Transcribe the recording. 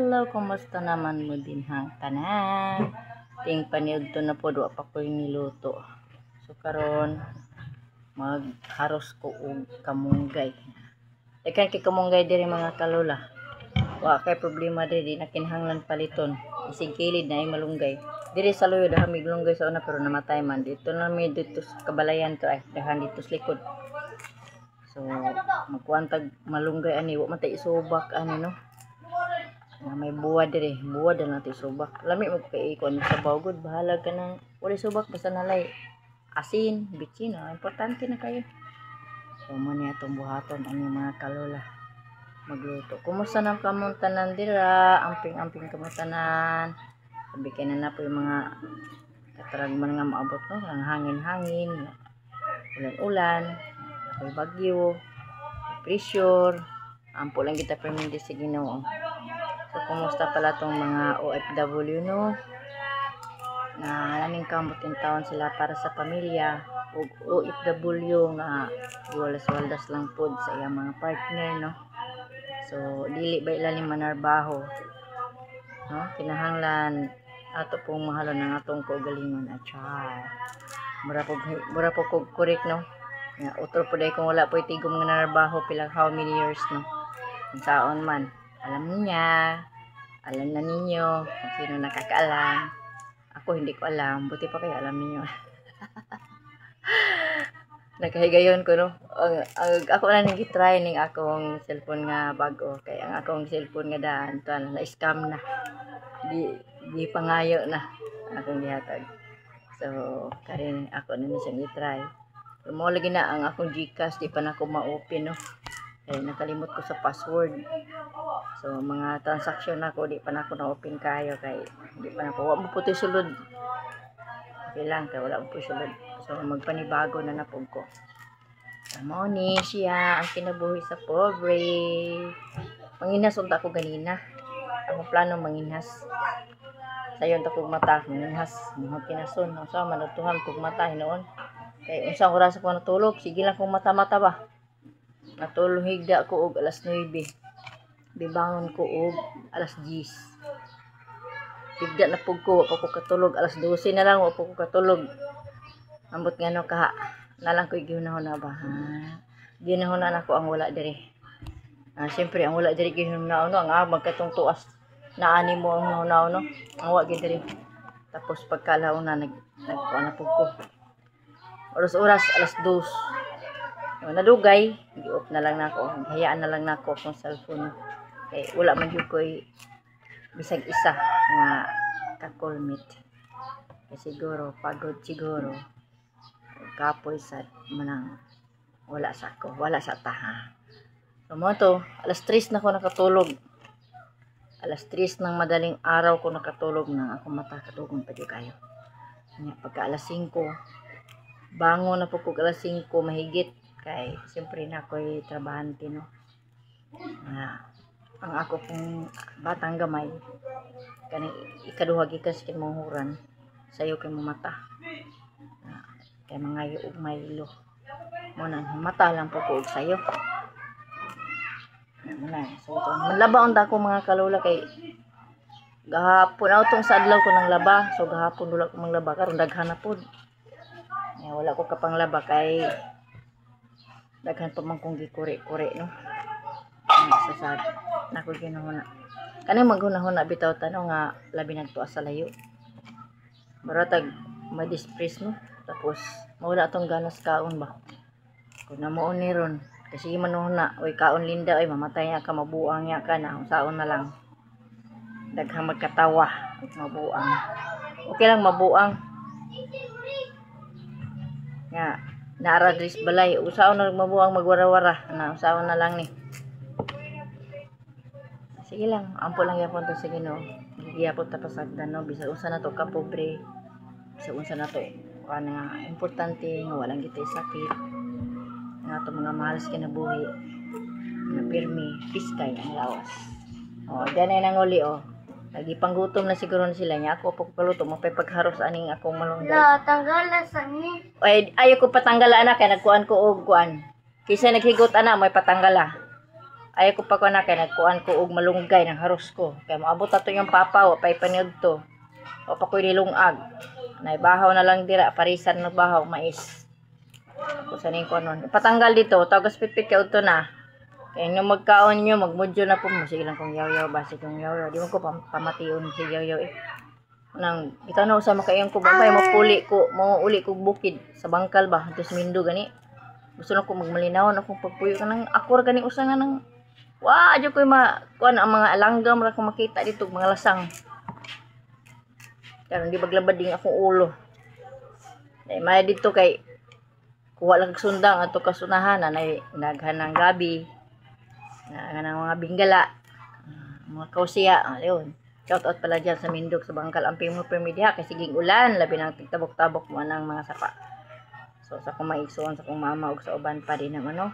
Hello, kumusta naman mo din hang tanan? Ting paniud to na po, wa pa ko yung niluto. So karon magharos ko og kamunggay. Ikan kay kamunggay diri mga kalula. Wa kay problema diri, di na kinahanglan paliton. Isig kilid na ay malunggay. Diri sa luyo dahan mig lunggay sa una pero namatay man. Dito na mi dito sa kabalayan to ay dahan dito sa likod. So magkuantag malunggay ani wa man tay isubak ani no. Na may buwad diri, buwad na natin subak. Lami mo kay ikon sa bawgod, bahala ka nang wala subak basta nalay asin, bitsin, importante na kayo. So mo niya itong buhaton ang mga kalula magluto. Kumusta na kamong tanan dira? Amping-amping kamong tanan. Sabi kay na po yung mga katarag man nga maabot no, ang hangin-hangin, ulan-ulan, may bagyo, pressure, ampo lang kita permindi sa Ginoo. So, kumusta pala tong mga OFW no? Na laming kamot in taon sila para sa pamilya. O OFW nga walas-waldas lang pod sa iyang mga partner no. So dili ba ilalim manarbaho. No? Kinahanglan ato pong mahalon ng atong kaugalingon at char. Mura po kog correct no. Nga utro po day kung wala po itigom nga narbaho pila how many years no. Kung saon man. Alam niya, alam na ninyo kung sino nakakaalam. Ako hindi ko alam, buti pa kayo alam niyo. Nakahigayon ko no. Ako na nang gitry ning akong cellphone nga bago kay ang akong cellphone nga daan tuan na scam na. Di pangayo na akong gihatag. So karon ako na ni siyang gitry. Pero mo lagi na ang akong GCash di pa na ko ma-open no. Kaya nakalimot ko sa password. So mga transaction ako di pa na ako na-open kayo kay di pa na ko wa mo puti sulod. Okay lang kay wala mo puti sulod. So magpanibago na napog ko. Amo ni siya ang kinabuhi sa pobre. Manginas unta ko ganina. Ako plano manginas. Sayon ta kog mata manginas. Mga kinason unsa man natuhan kog mata hinoon. Kay unsang oras ako natulog sige lang kong mata-mata ba. Natulog higda ko og alas 9. Bibangon ko og alas 10. Higda na pug ko pa ko katulog alas 12 na lang wa ko katulog. Ambot ngano ka nalang ko gihunahon na ba. Ginahon na ako ang wala diri. Siyempre ang wala diri gihunahon no ang magkatong tuas na ani mo ang hunaw no. Ang wa gid diri. Tapos pagkalaw na nagkuan na pug ko. Oras-oras alas 2. Nadugay, gi-off na lang nako. Hayaan na lang nako akong cellphone. Kay wala man gyud koy bisag isa nga ka-callmate. Kay siguro pagod siguro. Kapoy sa manang wala sa ko, wala sa taha. So mo to, alas 3 na ko nakatulog. Alas 3 ng madaling araw ko nakatulog nang ako mata katugon pa gyud kayo. Nya pagka alas 5 bangon na po ko alas 5 mahigit. Kay siyempre na ako'y trabahante no. Ang ako pong batang gamay kani ikaduha gikan sa kinmanghuran sayo kay mata. Kay mangayo og maylo. Mo nang mata lang po ko og sayo. So manlaba unta ko mga kalula kay gahapon aw tong sa adlaw ko nang laba. So gahapon wala ko manglaba karon daghan na pod. Wala ko kapanglaba kay daghan pa man kong gikuri-kuri no. Sasad nako ginahuna. Kanang maghunahuna bitaw tanong nga labi nagtuas sa layo. Maratag ma-dispress no. Tapos mawala tong ganas kaon ba. Kun namuon ni ron kasi manuna oy kaon linda oy mamatay ka mabuang ya ka na saon na lang. Daghang magkatawa mabuang. Okay lang mabuang. Ya, naara dris balay usaon na mabuang magwara-wara na usaon na lang ni. Sige lang, ampo lang yapon to sa Ginoo. Giyapon ta pasagdan no bisag unsa na to ka pobre. Bisag unsa na to kana importante nga walang gitay sakit. Nga to mga mahal sa kinabuhi. Na pirmi, piskay ang lawas. Diyan ay nanguli lagi panggutom na siguro na sila niya. Ako po kaluto mo pagharos aning akong malunggay. Tanggalan sa ni. Ay ayo ko patanggala na kay nagkuan ko og kuan. Kisa naghigot ana may patanggala. Ay ko pa ko na kay nagkuan ko og malunggay ng haros ko. Kay moabot ato yung papa wa pay paniud to. O pa ko nilungag. Naibahaw na lang dira parisan na bahaw mais. Kung sa ning konon. Patanggal dito, tagas pitpit ka udto na. Kaya nyo magkaon nyo, magmudyo na po mo. Sige lang kung yaw-yaw, basi kung yaw-yaw. Di mo ko pamation si yaw-yaw eh. Nang, kita na usama kayong ko, babay, uli ko bukid sa bangkal ba, tapos mindo gani. Gusto na ko magmalinaw, na kung pagpuyo ka ng akor gani usangan ng, wah, adyo ko yung kuan ang mga alanggam, ra ko makita dito, mga lasang. Kaya hindi baglabad din akong ulo. Dahil maya dito kay, kuha lang sundang ato kasunahan, na naghan ng gabi, ng mga binggala, mga kausiya, ayun. Shout out pala dyan sa Mindog, sa Bangkal, ang pimo permidya, kasi siging ulan, labi ng tigtabok-tabok mo ng mga sapa. So, sa kumaigsoon, sa kung mama, o sa uban pa din ng ano,